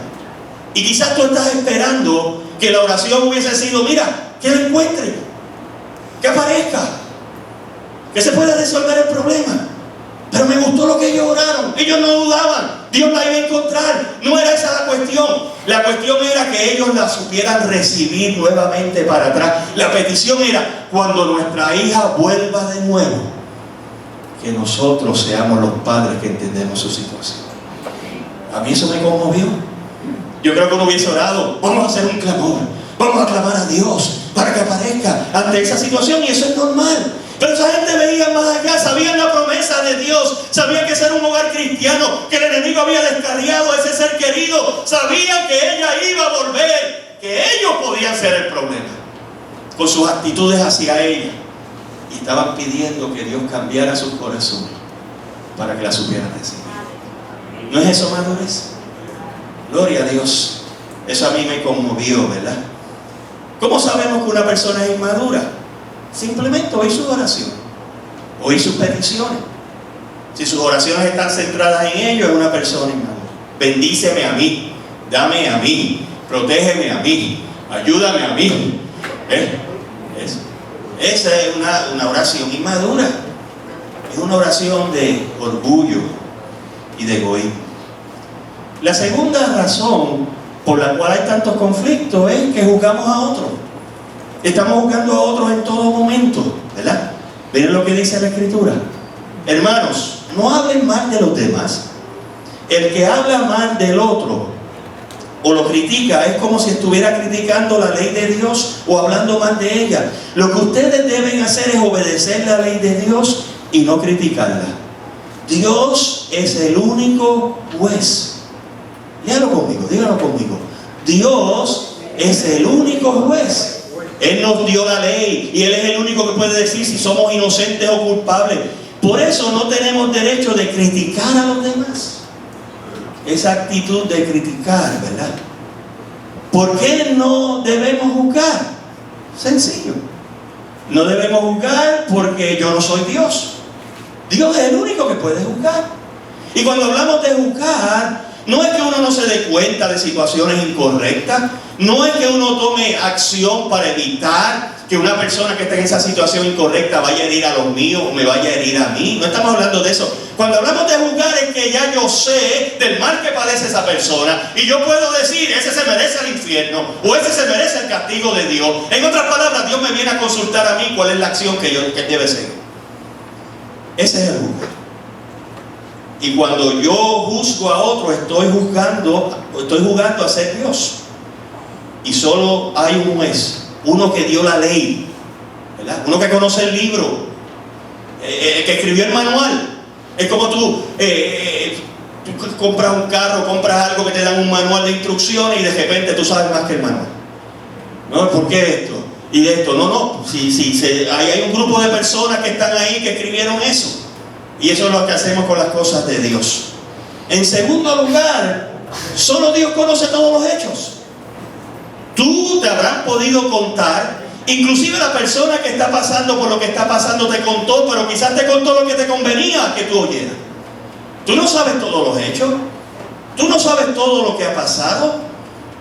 Y quizás tú estás esperando que la oración hubiese sido, mira, que la encuentre, que aparezca, que se pueda resolver el problema. Pero me gustó lo que ellos oraron. Ellos no dudaban, Dios la iba a encontrar. No era esa la cuestión. La cuestión era que ellos la supieran recibir nuevamente para atrás. La petición era, cuando nuestra hija vuelva de nuevo, que nosotros seamos los padres que entendemos su situación. A mí eso me conmovió. Yo creo que uno hubiese orado, vamos a hacer un clamor, vamos a clamar a Dios para que aparezca ante esa situación, y eso es normal. Pero esa gente veía más allá, sabían la promesa de Dios, sabían que ese era un hogar cristiano, que el enemigo había descarriado a ese ser querido, sabían que ella iba a volver, que ellos podían ser el problema con sus actitudes hacia ella. Y estaban pidiendo que Dios cambiara sus corazones para que la supieran recibir. ¿No es eso madurez? Gloria a Dios. Eso a mí me conmovió, ¿verdad? ¿Cómo sabemos que una persona es inmadura? Simplemente oír sus oraciones, oír sus peticiones. Si sus oraciones están centradas en ello, es una persona inmadura. Bendíceme a mí, dame a mí, protégeme a mí, ayúdame a mí. Esa es una oración inmadura. Es una oración de orgullo y de egoísmo. La segunda razón por la cual hay tantos conflictos es que juzgamos a otros. Estamos juzgando a otros en todo momento, ¿verdad? Miren lo que dice la Escritura. Hermanos, no hablen mal de los demás. El que habla mal del otro o lo critica es como si estuviera criticando la ley de Dios o hablando mal de ella. Lo que ustedes deben hacer es obedecer la ley de Dios y no criticarla. Dios es el único juez. Dígalo conmigo, dígalo conmigo. Dios es el único juez. Él nos dio la ley y Él es el único que puede decir si somos inocentes o culpables. Por eso no tenemos derecho de criticar a los demás. Esa actitud de criticar, ¿verdad? ¿Por qué no debemos juzgar? Sencillo. No debemos juzgar porque yo no soy Dios. Dios es el único que puede juzgar. Y cuando hablamos de juzgar, no es que uno no se dé cuenta de situaciones incorrectas, no es que uno tome acción para evitar que una persona que esté en esa situación incorrecta vaya a herir a los míos o me vaya a herir a mí. No estamos hablando de eso. Cuando hablamos de juzgar es que ya yo sé del mal que padece esa persona y yo puedo decir, ese se merece el infierno o ese se merece el castigo de Dios. En otras palabras, Dios me viene a consultar a mí cuál es la acción que debe seguir. Ese es el juzgar. Y cuando yo juzgo a otro, estoy juzgando a ser Dios. Y solo hay un juez, uno que dio la ley, ¿verdad? Uno que conoce el libro, que escribió el manual. Es como tú compras un carro, compras algo que te dan un manual de instrucciones y de repente tú sabes más que el manual. ¿No? ¿Por qué esto? Y de esto, no. Hay un grupo de personas que están ahí que escribieron eso. Y eso es lo que hacemos con las cosas de Dios. En segundo lugar, solo Dios conoce todos los hechos. Tú te habrás podido contar, inclusive la persona que está pasando por lo que está pasando te contó, pero quizás te contó lo que te convenía que tú oyeras. Tú no sabes todos los hechos, tú no sabes todo lo que ha pasado,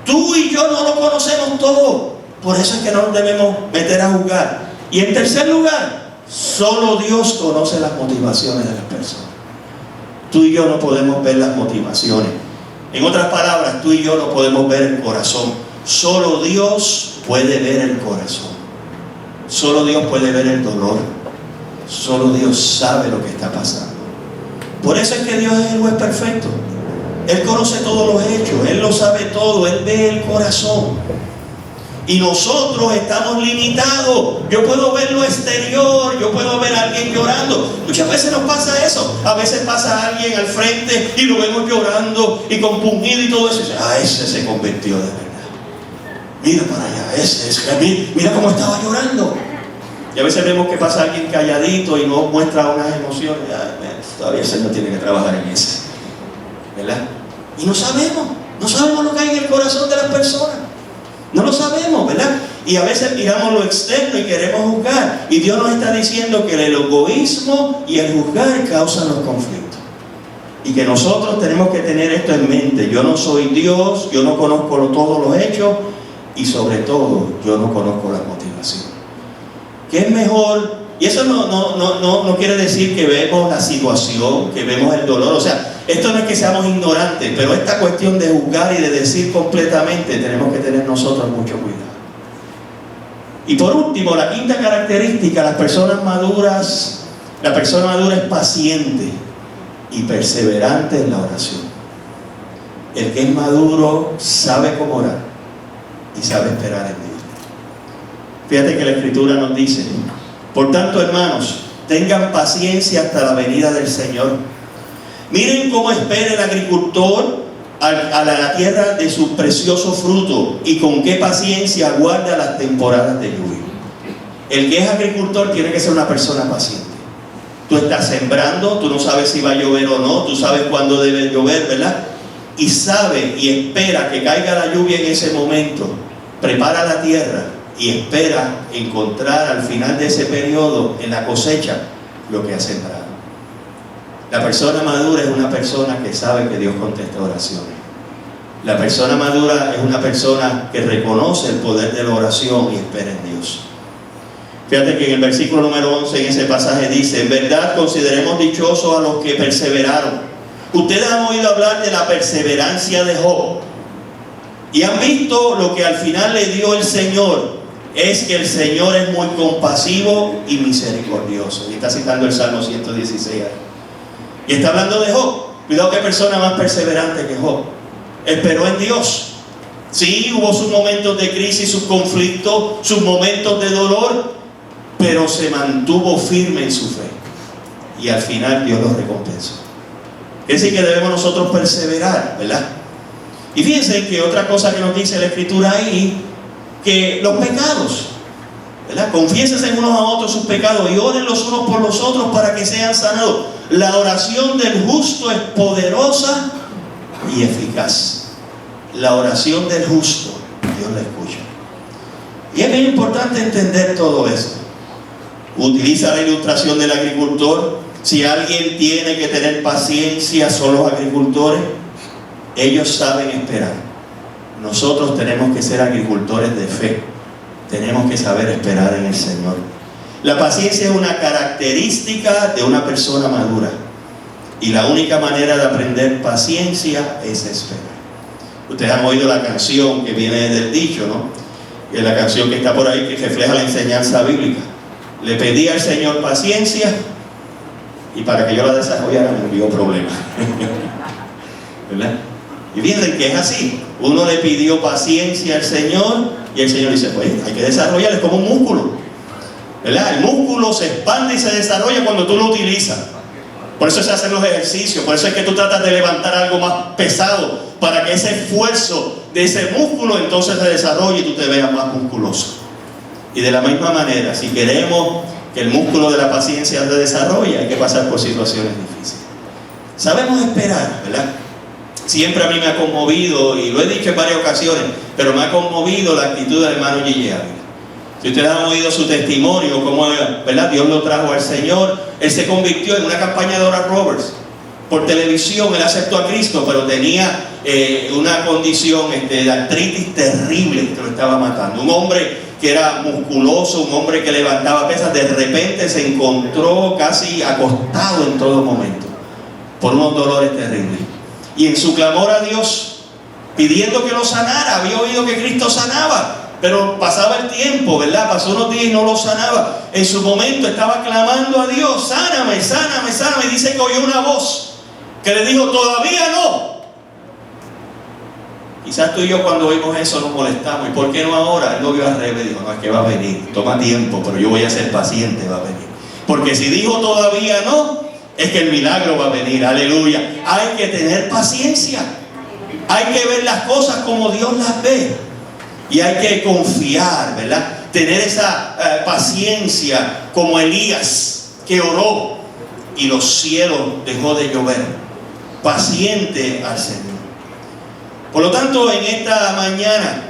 tú y yo no lo conocemos todo. Por eso es que no nos debemos meter a juzgar. Y en tercer lugar, solo Dios conoce las motivaciones de las personas. Tú y yo no podemos ver las motivaciones. En otras palabras, tú y yo no podemos ver el corazón. Solo Dios puede ver el corazón. Solo Dios puede ver el dolor. Solo Dios sabe lo que está pasando. Por eso es que Dios es el juez perfecto. Él conoce todos los hechos, Él lo sabe todo, Él ve el corazón. Y nosotros estamos limitados. Yo puedo ver lo exterior, yo puedo ver a alguien llorando. Muchas veces nos pasa eso. A veces pasa alguien al frente y lo vemos llorando y compungido y todo eso. Y dice, ese se convirtió de verdad. Mira para allá, mira cómo estaba llorando. Y a veces vemos que pasa alguien calladito y no muestra unas emociones. Todavía el Señor tiene que trabajar en eso, ¿verdad? Y no sabemos lo que hay en el corazón de las personas. No lo sabemos, ¿verdad? Y a veces miramos lo externo y queremos juzgar. Y Dios nos está diciendo que el egoísmo y el juzgar causan los conflictos. Y que nosotros tenemos que tener esto en mente. Yo no soy Dios, yo no conozco todos los hechos y sobre todo yo no conozco las motivaciones. ¿Qué es mejor? Y eso no quiere decir que vemos la situación, que vemos el dolor. O sea, esto no es que seamos ignorantes, pero esta cuestión de juzgar y de decir completamente, tenemos que tener nosotros mucho cuidado. Y por último, la quinta característica, la persona madura es paciente y perseverante en la oración. El que es maduro sabe cómo orar y sabe esperar en Dios. Fíjate que la Escritura nos dice, por tanto, hermanos, tengan paciencia hasta la venida del Señor. Miren cómo espera el agricultor a la tierra de su precioso fruto y con qué paciencia aguarda las temporadas de lluvia. El que es agricultor tiene que ser una persona paciente. Tú estás sembrando, tú no sabes si va a llover o no, tú sabes cuándo debe llover, ¿verdad? Y sabe y espera que caiga la lluvia en ese momento. Prepara la tierra y espera encontrar al final de ese periodo en la cosecha lo que ha sembrado. La persona madura es una persona que sabe que Dios contesta oraciones. La persona madura es una persona que reconoce el poder de la oración y espera en Dios. Fíjate que en el versículo número 11, en ese pasaje dice: en verdad consideremos dichosos a los que perseveraron. Ustedes han oído hablar de la perseverancia de Job y han visto lo que al final le dio el Señor. Es que el Señor es muy compasivo y misericordioso. Y está citando el Salmo 116. Y está hablando de Job. Cuidado, qué persona más perseverante que Job. Esperó en Dios. Sí, hubo sus momentos de crisis, sus conflictos, sus momentos de dolor, pero se mantuvo firme en su fe. Y al final Dios lo recompensó. Es decir, que debemos nosotros perseverar, ¿verdad? Y fíjense que otra cosa que nos dice la Escritura ahí, que los pecados, ¿verdad? Confiésense unos a otros sus pecados y oren los unos por los otros para que sean sanados. La oración del justo es poderosa y eficaz. La oración del justo, Dios la escucha. Y es bien importante entender todo esto. Utiliza la ilustración del agricultor. Si alguien tiene que tener paciencia, son los agricultores. Ellos saben esperar. Nosotros tenemos que ser agricultores de fe. Tenemos que saber esperar en el Señor. La paciencia es una característica de una persona madura. Y la única manera de aprender paciencia es esperar. Ustedes han oído la canción que viene del dicho, ¿no? Y la canción que está por ahí, que refleja la enseñanza bíblica. Le pedí al Señor paciencia y para que yo la desarrollara me envió problemas. ¿Verdad? Y fíjense que es así. Uno le pidió paciencia al Señor y el Señor dice: pues hay que desarrollar, es como un músculo, ¿verdad? El músculo se expande y se desarrolla cuando tú lo utilizas. Por eso se hacen los ejercicios, por eso es que tú tratas de levantar algo más pesado, para que ese esfuerzo de ese músculo entonces se desarrolle y tú te veas más musculoso. Y de la misma manera, si queremos que el músculo de la paciencia se desarrolle, hay que pasar por situaciones difíciles. Sabemos esperar, ¿verdad? Siempre a mí me ha conmovido, y lo he dicho en varias ocasiones, pero me ha conmovido la actitud del hermano Gigi Ávila. Si ustedes han oído su testimonio, cómo, ¿verdad?, Dios lo trajo al Señor. Él se convirtió en una campaña de Oral Roberts por televisión. Él aceptó a Cristo, pero tenía una condición de artritis terrible que lo estaba matando. Un hombre que era musculoso, un hombre que levantaba pesas, de repente se encontró casi acostado en todo momento por unos dolores terribles. Y en su clamor a Dios, pidiendo que lo sanara, había oído que Cristo sanaba, pero pasaba el tiempo, ¿verdad? Pasó unos días y no lo sanaba. En su momento estaba clamando a Dios: sáname, sáname, sáname. Y dice que oyó una voz que le dijo: todavía no. Quizás tú y yo cuando oímos eso nos molestamos. ¿Y por qué no ahora? Él lo vio al revés, dijo: no, es que va a venir, toma tiempo, pero yo voy a ser paciente, va a venir. Porque si dijo todavía no, es que el milagro va a venir. Aleluya. Hay que tener paciencia. Hay que ver las cosas como Dios las ve. Y hay que confiar, ¿verdad? Tener esa paciencia como Elías, que oró y los cielos dejó de llover. Paciente al Señor. Por lo tanto, en esta mañana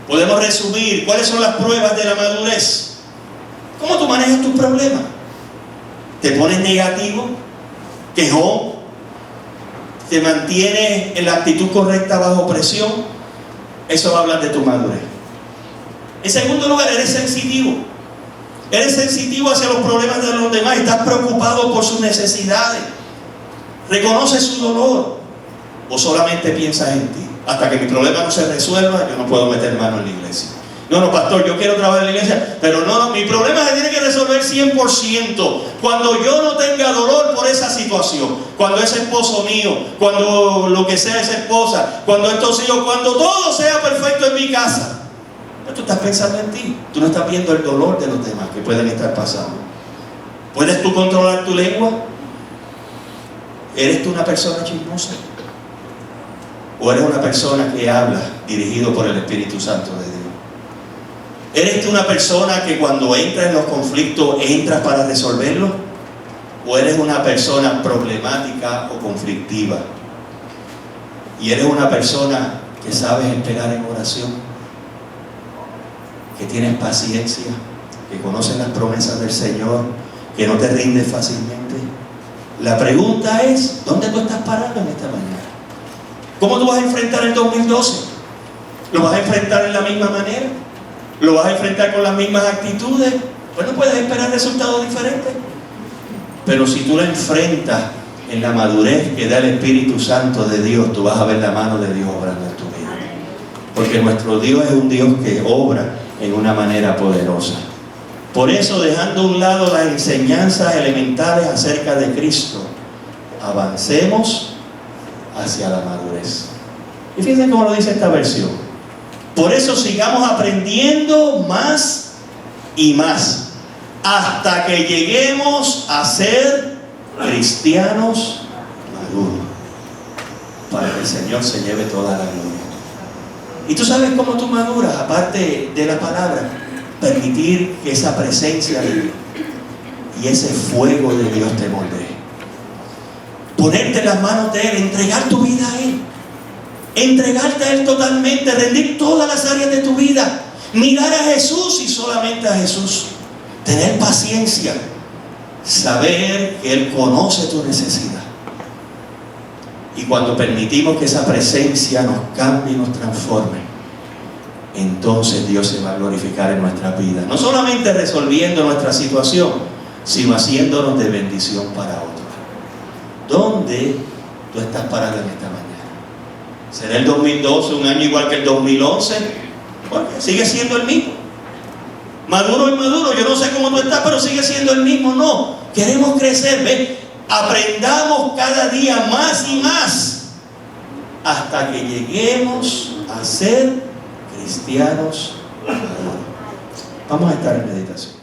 podemos resumir cuáles son las pruebas de la madurez. ¿Cómo tú manejas tus problemas? ¿Te pones negativo? ¿Quejón? ¿Te mantienes en la actitud correcta bajo presión? Eso va a hablar de tu madurez. En segundo lugar, eres sensitivo. Eres sensitivo hacia los problemas de los demás. Estás preocupado por sus necesidades. Reconoces su dolor. O solamente piensas en ti. Hasta que mi problema no se resuelva, yo no puedo meter mano en la iglesia. No, pastor, yo quiero trabajar en la iglesia, pero no, mi problema se tiene que resolver 100%. Cuando yo no tenga dolor por esa situación, cuando ese esposo mío, cuando lo que sea esa esposa, cuando estos hijos, cuando todo sea perfecto en mi casa. Pero tú estás pensando en ti, tú no estás viendo el dolor de los demás que pueden estar pasando. ¿Puedes tú controlar tu lengua? ¿Eres tú una persona chismosa? ¿O eres una persona que habla dirigido por el Espíritu Santo de Dios? ¿Eres tú una persona que cuando entras en los conflictos entras para resolverlos? ¿O eres una persona problemática o conflictiva? ¿Y eres una persona que sabes esperar en oración? ¿Que tienes paciencia? ¿Que conoces las promesas del Señor? ¿Que no te rindes fácilmente? La pregunta es: ¿dónde tú estás parado en esta mañana? ¿Cómo tú vas a enfrentar el 2012? ¿Lo vas a enfrentar en la misma manera? ¿Lo vas a enfrentar con las mismas actitudes? Pues no puedes esperar resultados diferentes. Pero si tú la enfrentas en la madurez que da el Espíritu Santo de Dios, tú vas a ver la mano de Dios obrando en tu vida. Porque nuestro Dios es un Dios que obra en una manera poderosa. Por eso, dejando a un lado las enseñanzas elementales acerca de Cristo, avancemos hacia la madurez. Y fíjense cómo lo dice esta versión. Por eso sigamos aprendiendo más y más, hasta que lleguemos a ser cristianos maduros, para que el Señor se lleve toda la gloria. ¿Y tú sabes cómo tú maduras? Aparte de la palabra, permitir que esa presencia de Dios y ese fuego de Dios te moldee. Ponerte en las manos de Él, entregar tu vida a Él, entregarte a Él totalmente, rendir todas las áreas de tu vida, mirar a Jesús y solamente a Jesús, tener paciencia, saber que Él conoce tu necesidad. Y cuando permitimos que esa presencia nos cambie y nos transforme, entonces Dios se va a glorificar en nuestra vida, no solamente resolviendo nuestra situación, sino haciéndonos de bendición para otros. ¿Dónde tú estás parado en esta mañana? ¿Será el 2012 un año igual que el 2011? Porque sigue siendo el mismo. Maduro y maduro, yo no sé cómo tú estás, pero sigue siendo el mismo. No, queremos crecer, ¿ves? Aprendamos cada día más y más, hasta que lleguemos a ser cristianos maduros. Vamos a estar en meditación.